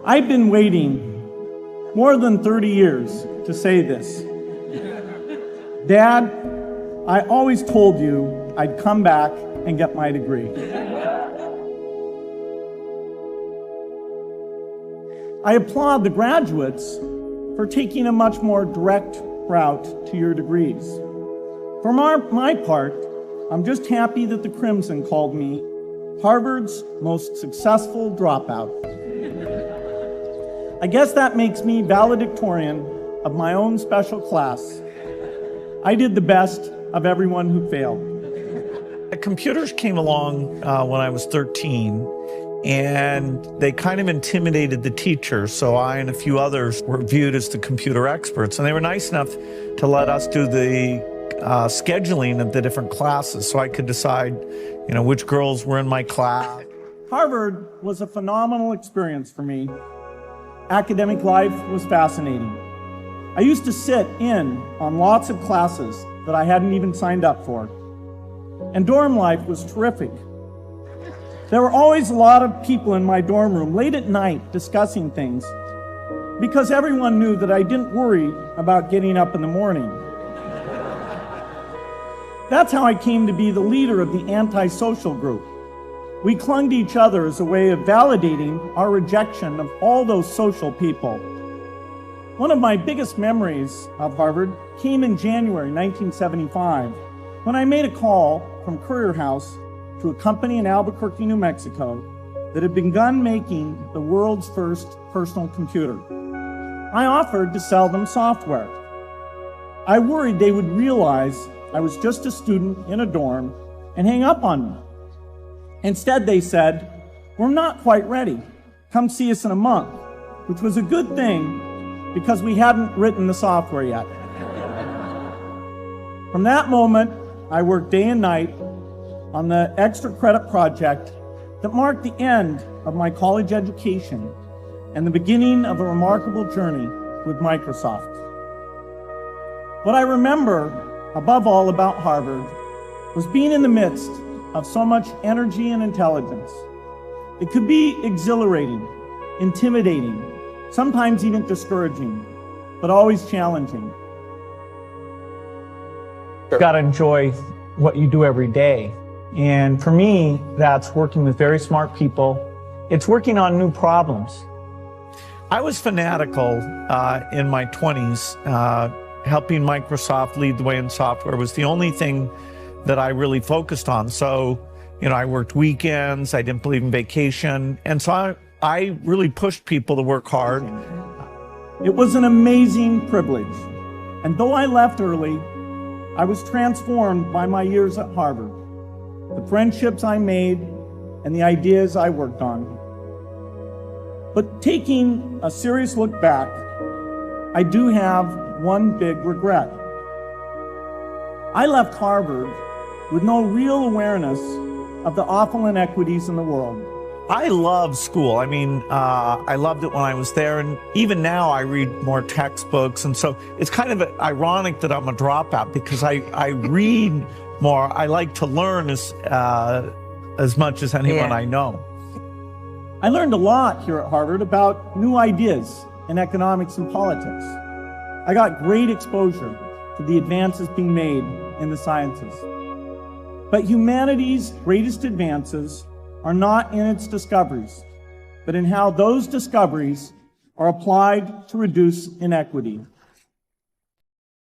I've been waiting more than 30 years to say this. Dad, I always told you I'd come back and get my degree. I applaud the graduates for taking a much more direct route to your degrees. For my part, I'm just happy that the Crimson called me Harvard's most successful dropout. I guess that makes me valedictorian of my own special class. I did the best of everyone who failed. Computers came along when I was 13, and they kind of intimidated the teachers, so I and a few others were viewed as the computer experts, and they were nice enough to let us do the scheduling of the different classes so I could decide, which girls were in my class. Harvard was a phenomenal experience for me. Academic life was fascinating. I used to sit in on lots of classes that I hadn't even signed up for. And dorm life was terrific. There were always a lot of people in my dorm room late at night discussing things because everyone knew that I didn't worry about getting up in the morning. That's how I came to be the leader of the antisocial group. We clung to each other as a way of validating our rejection of all those social people. One of my biggest memories of Harvard came in January 1975, when I made a call from Courier House to a company in Albuquerque, New Mexico, that had begun making the world's first personal computer. I offered to sell them software. I worried they would realize I was just a student in a dorm and hang up on me. Instead, they said, "We're not quite ready. Come see us in a month," which was a good thing because we hadn't written the software yet. From that moment, I worked day and night on the extra credit project that marked the end of my college education and the beginning of a remarkable journey with Microsoft. What I remember above all about Harvard was being in the midst of so much energy and intelligence. It could be exhilarating, intimidating, sometimes even discouraging, but always challenging. You've got to enjoy what you do every day. And for me, that's working with very smart people. It's working on new problems. I was fanatical in my 20s. Helping Microsoft lead the way in software was the only thing that I really focused on. So, I worked weekends, I didn't believe in vacation. And so I really pushed people to work hard. It was an amazing privilege. And though I left early, I was transformed by my years at Harvard, the friendships I made, and the ideas I worked on. But taking a serious look back, I do have one big regret. I left Harvard with no real awareness of the awful inequities in the world. I love school. I loved it when I was there, and even now I read more textbooks, and so it's kind of ironic that I'm a dropout because I read more. I like to learn as much as anyone I know. I learned a lot here at Harvard about new ideas in economics and politics. I got great exposure to the advances being made in the sciences. But humanity's greatest advances are not in its discoveries, but in how those discoveries are applied to reduce inequity.